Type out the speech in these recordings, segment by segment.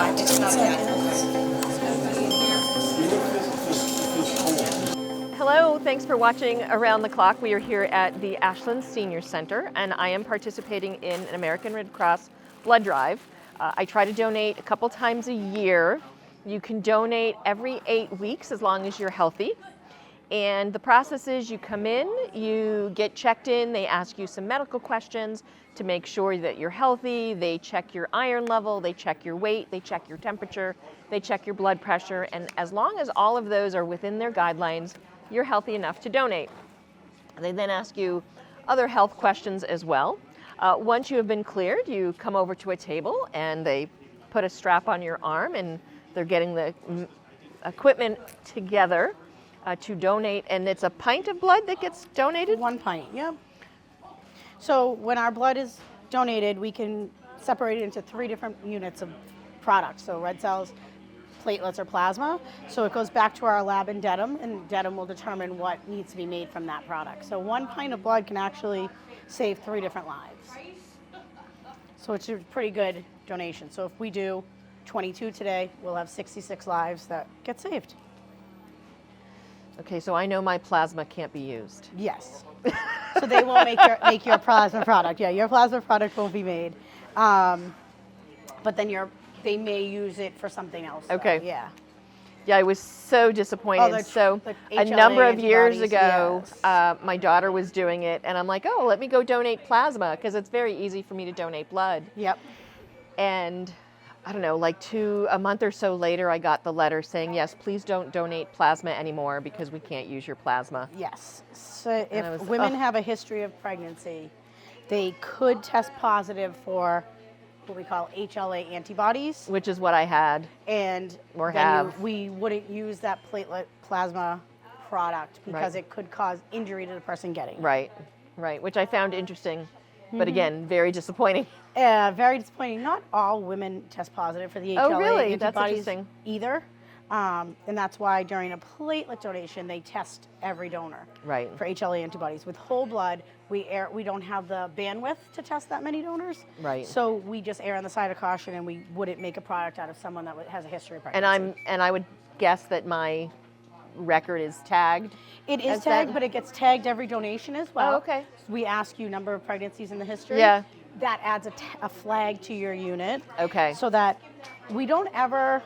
5 to 10 seconds. Hello, thanks for watching Around the Clock. We are here at the Ashland Senior Center, and I am participating in an American Red Cross blood drive. I try to donate a couple times a year. You can donate every 8 weeks as long as you're healthy. And the process is you come in, you get checked in, they ask you some medical questions to make sure that you're healthy, they check your iron level, they check your weight, they check your temperature, they check your blood pressure, and as long as all of those are within their guidelines, you're healthy enough to donate. They then ask you other health questions as well. Once you have been cleared, you come over to a table and they put a strap on your arm and they're getting the equipment together to donate, and it's a pint of blood that gets donated? 1 pint, yep. So when our blood is donated, we can separate it into 3 different units of products. So red cells, platelets, or plasma. So it goes back to our lab in Dedham, and Dedham will determine what needs to be made from that product. So 1 pint of blood can actually save 3 different lives. So it's a pretty good donation. So if we do 22 today, we'll have 66 lives that get saved. Okay, so I know my plasma can't be used. Yes. So they won't make your plasma product. Yeah, your plasma product won't be made. But then they may use it for something else. Okay. So, yeah. Yeah, I was so disappointed. So a number of years ago, yes. My daughter was doing it, and I'm like, oh, let me go donate plasma, because it's very easy for me to donate blood. Yep. And I don't know, like a month or so later, I got the letter saying, yes, please don't donate plasma anymore because we can't use your plasma. Yes. So if women have a history of pregnancy, they could test positive for what we call HLA antibodies. Which is what I had. And we wouldn't use that platelet plasma product because it could cause injury to the person getting it. Right, which I found interesting, but again, very disappointing. Very disappointing. Not all women test positive for the HLA antibodies either. And that's why during a platelet donation, they test every donor for HLA antibodies. With whole blood, we don't have the bandwidth to test that many donors. Right. So we just err on the side of caution, and we wouldn't make a product out of someone that has a history of pregnancy. And I would guess that my record is tagged. It is tagged, but it gets tagged every donation as well. Oh, okay. So we ask you number of pregnancies in the history. Yeah. That adds a flag to your unit. Okay. So that we don't ever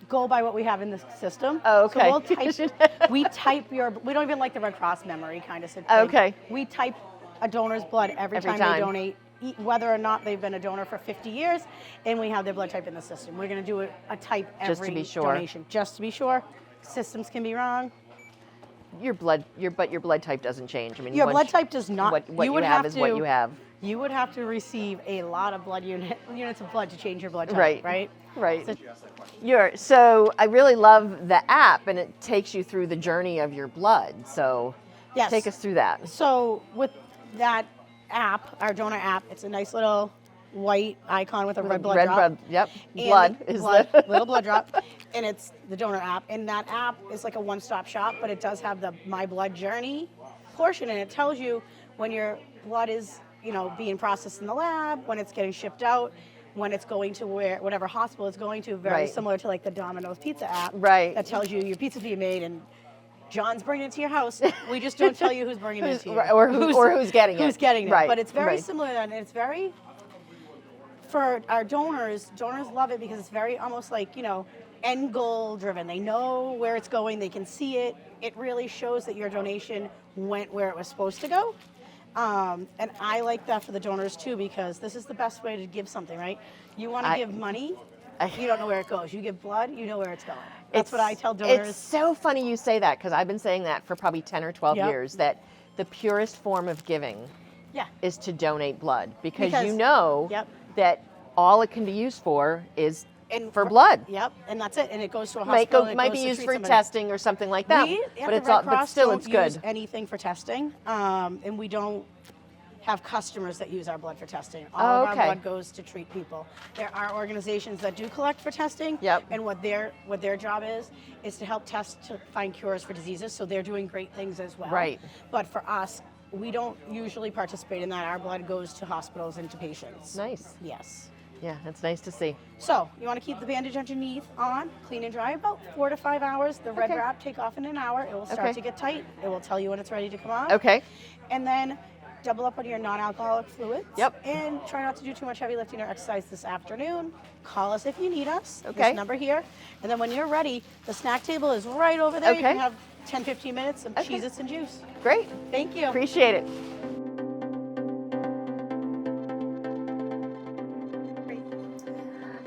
go by what we have in the system. Oh, okay. So we don't even like the Red Cross memory kind of thing. Okay. We type a donor's blood every time they donate, whether or not they've been a donor for 50 years, and we have their blood type in the system. We're going to do a type every donation, just to be sure. Systems can be wrong. Your blood type doesn't change. I mean, your blood type does not. What you have is what you have. You would have to receive a lot of blood units of blood to change your blood type, right? Right. So I really love the app, and it takes you through the journey of your blood. So yes. Take us through that. So with that app, our donor app, it's a nice little white icon with a red blood drop. Little blood drop, and it's the donor app. And that app is like a one-stop shop, but it does have the My Blood Journey portion, and it tells you when your blood is being processed in the lab, when it's getting shipped out, when it's going to whatever hospital it's going to, very similar to like the Domino's Pizza app. Right. That tells you your pizza's being made and John's bringing it to your house. We just don't tell you who's bringing it to you. Or who's getting it. Who's getting it. Right. But it's very similar, and it's very, for our donors love it because it's very almost like, end goal driven. They know where it's going, they can see it. It really shows that your donation went where it was supposed to go. And I like that for the donors too, because this is the best way to give something, right? You want to give money, you don't know where it goes. You give blood, you know where it's going. That's what I tell donors. It's so funny you say that, because I've been saying that for probably 10 or 12 years, that the purest form of giving is to donate blood, because you know that all it can be used for is for blood. Yep, and that's it. And it goes to a hospital. It might be used for testing or something like that. But still, it's good. Use anything for testing, and we don't have customers that use our blood for testing. All of our blood goes to treat people. There are organizations that do collect for testing, and what their job is to help test to find cures for diseases. So they're doing great things as well. Right. But for us, we don't usually participate in that. Our blood goes to hospitals and to patients. Nice. Yes. Yeah, that's nice to see. So you want to keep the bandage underneath on, clean and dry about 4 to 5 hours. The red Okay. wrap take off in an hour. It will start Okay. to get tight. It will tell you when it's ready to come off. Okay. And then double up on your non-alcoholic fluids. Yep. And try not to do too much heavy lifting or exercise this afternoon. Call us if you need us. Okay. This number here. And then when you're ready, the snack table is right over there. You Okay. can have 10, 15 minutes of Okay. Cheez-Its and juice. Great. Thank you. Appreciate it.